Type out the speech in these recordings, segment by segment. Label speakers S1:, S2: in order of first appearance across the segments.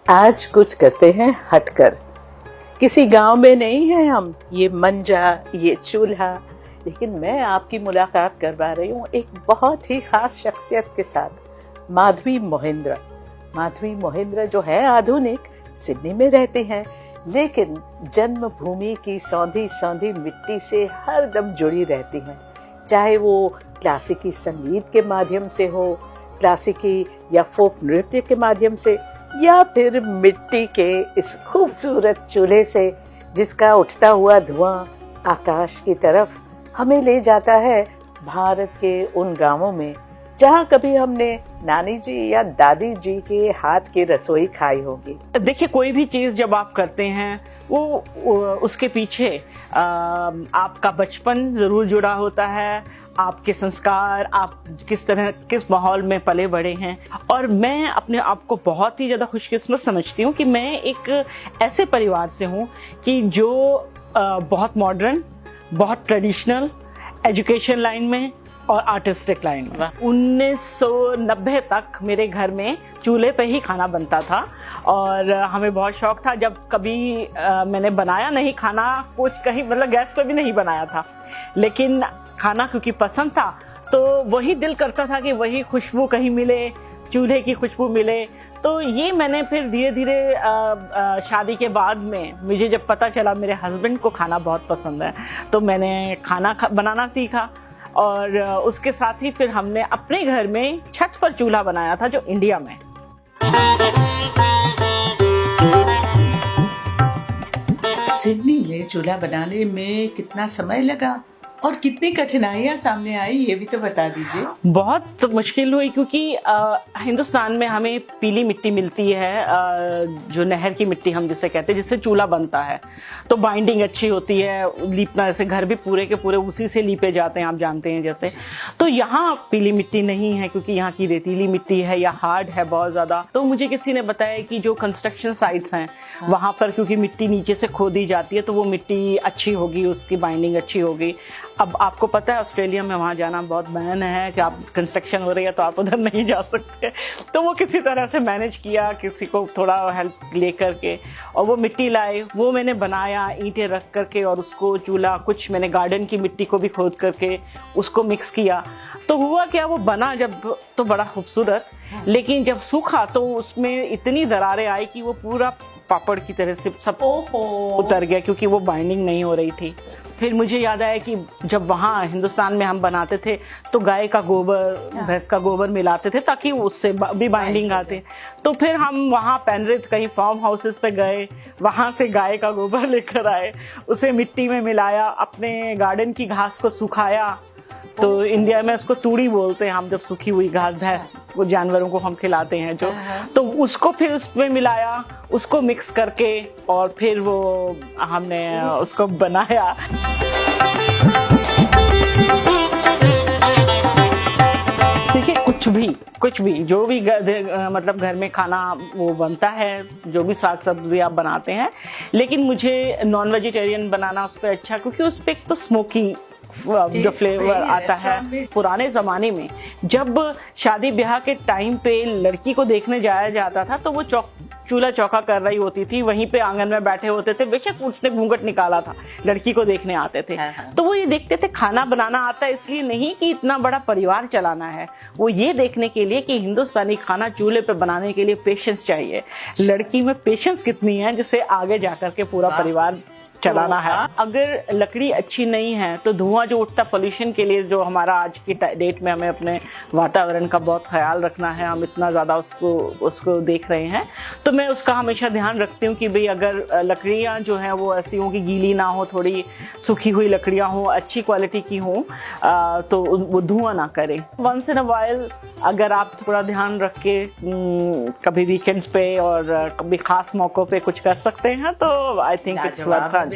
S1: आज कुछ करते हैं हटकर। किसी गांव में नहीं है हम, ये मंजा, ये चूल्हा, लेकिन मैं आपकी मुलाकात करवा रही हूँ एक बहुत ही खास शख्सियत के साथ, माधवी मोहिंद्रा। माधवी मोहिंद्रा जो है आधुनिक, सिडनी में रहती हैं, लेकिन जन्मभूमि की सौंधी सौंधी मिट्टी से हर दम जुड़ी रहती हैं। चाहे वो क्लासिकी संगीत के माध्यम से हो, क्लासिकी या फोक नृत्य के माध्यम से, या फिर मिट्टी के इस खूबसूरत चूल्हे से जिसका उठता हुआ धुआं आकाश की तरफ हमें ले जाता है भारत के उन गांवों में जहां कभी हमने नानी जी या दादी जी के हाथ की रसोई खाई होगी।
S2: देखिए, कोई भी चीज़ जब आप करते हैं वो उसके पीछे आपका बचपन ज़रूर जुड़ा होता है, आपके संस्कार, आप किस माहौल में पले बड़े हैं। और मैं अपने आप को बहुत ही ज़्यादा खुशकिस्मत समझती हूँ कि मैं एक ऐसे परिवार से हूँ कि जो बहुत मॉडर्न, बहुत ट्रेडिशनल, एजुकेशन लाइन में और आर्टिस्टिक लाइन में। 1990 तक मेरे घर में चूल्हे पे ही खाना बनता था और हमें बहुत शौक था। जब कभी मैंने बनाया नहीं खाना, कुछ कहीं मतलब गैस पे भी नहीं बनाया था, लेकिन खाना क्योंकि पसंद था तो वही दिल करता था कि वही खुशबू कहीं मिले, चूल्हे की खुशबू मिले। तो ये मैंने फिर धीरे धीरे शादी के बाद में मुझे जब पता चला मेरे हस्बैंड को खाना बहुत पसंद है, तो मैंने खाना बनाना सीखा। और उसके साथ ही फिर हमने अपने घर में छत पर चूल्हा बनाया था, जो इंडिया में।
S1: सिडनी में चूल्हा बनाने में कितना समय लगा और कितनी कठिनाइयां सामने आई, ये भी तो बता दीजिए।
S2: बहुत मुश्किल हुई क्योंकि हिंदुस्तान में हमें पीली मिट्टी मिलती है, जो नहर की मिट्टी हम जिसे कहते हैं, जिससे चूल्हा बनता है। तो बाइंडिंग अच्छी होती है, लीपना, जैसे घर भी पूरे के पूरे उसी से लीपे जाते हैं, आप जानते हैं जैसे। तो यहाँ पीली मिट्टी नहीं है क्योंकि यहाँ की रेतीली मिट्टी है या हार्ड है बहुत ज़्यादा। तो मुझे किसी ने बताया कि जो कंस्ट्रक्शन साइट्स हैं वहाँ पर क्योंकि मिट्टी नीचे से खोदी जाती है तो वो मिट्टी अच्छी होगी, उसकी बाइंडिंग अच्छी होगी। अब आपको पता है ऑस्ट्रेलिया में वहाँ जाना बहुत बैन है कि आप कंस्ट्रक्शन हो रही है तो आप उधर नहीं जा सकते। तो वो किसी तरह से मैनेज किया, किसी को थोड़ा हेल्प ले करके, और वो मिट्टी लाए, वो मैंने बनाया ईंटें रख करके, और उसको चूल्हा, कुछ मैंने गार्डन की मिट्टी को भी खोद करके उसको मिक्स किया। तो हुआ क्या, वो बना जब तो बड़ा खूबसूरत, लेकिन जब सूखा तो उसमें इतनी दरारें आई कि वो पूरा पापड़ की तरह से सब उतर गया क्योंकि वो बाइंडिंग नहीं हो रही थी। फिर मुझे याद आया कि जब वहाँ हिंदुस्तान में हम बनाते थे तो गाय का गोबर, भैंस का गोबर मिलाते थे ताकि उससे भी बाइंडिंग आते। तो फिर हम वहाँ पेनरिथ कहीं फार्म हाउसेस पे गए, वहाँ से गाय का गोबर लेकर आए, उसे मिट्टी में मिलाया, अपने गार्डन की घास को सुखाया। तो इंडिया में उसको तूड़ी बोलते हैं हम, जब सूखी हुई घास भैंस को, जानवरों को हम खिलाते हैं जो, तो उसको फिर उसमें मिलाया, उसको मिक्स करके, और फिर वो हमने उसको बनाया। देखिए, कुछ भी जो भी मतलब घर में खाना वो बनता है, जो भी साग सब्जी आप बनाते हैं, लेकिन मुझे नॉन वेजिटेरियन बनाना उस पर अच्छा, क्योंकि उस पर एक तो स्मोकी जो फ्लेवर आता है। पुराने ज़माने में जब शादी ब्याह के टाइम पे लड़की को देखने जाया जाता था तो वो चूल्हा चौका कर रही होती थी, वहीं पे आंगन में बैठे होते थे, बेशक उसने घूंघट निकाला था, लड़की को देखने आते थे। तो वो ये देखते थे खाना बनाना आता है, इसलिए नहीं कि इतना बड़ा परिवार चलाना है, वो ये देखने के लिए कि हिंदुस्तानी खाना चूल्हे पे बनाने के लिए पेशेंस चाहिए, लड़की में पेशेंस कितनी है जिससे आगे जाकर के पूरा परिवार चलाना है। अगर लकड़ी अच्छी नहीं है तो धुआं जो उठता पोल्यूशन के लिए, जो हमारा आज की डेट में हमें अपने वातावरण का बहुत ख्याल रखना है, हम इतना ज़्यादा उसको देख रहे हैं, तो मैं उसका हमेशा ध्यान रखती हूँ कि भाई अगर लकड़ियाँ जो हैं वो ऐसी हों कि गीली ना हो, थोड़ी सूखी हुई लकड़ियाँ हों, अच्छी क्वालिटी की हों, तो वो धुआं ना करे। वंस इन अ वाइल अगर आप थोड़ा ध्यान रख के कभी वीकेंड्स पे और कभी खास मौक़ों पे कुछ कर सकते हैं तो आई थिंक इट्स वर्थ।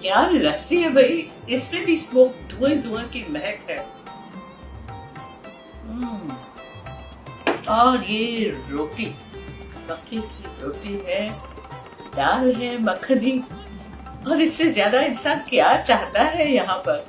S1: क्या लस्सी है भाई, इसमें भी स्मोक, धुआं की महक है। और ये रोटी, मक्के की रोटी है, दाल है, मखनी, और इससे ज्यादा इंसान क्या चाहता है यहाँ पर।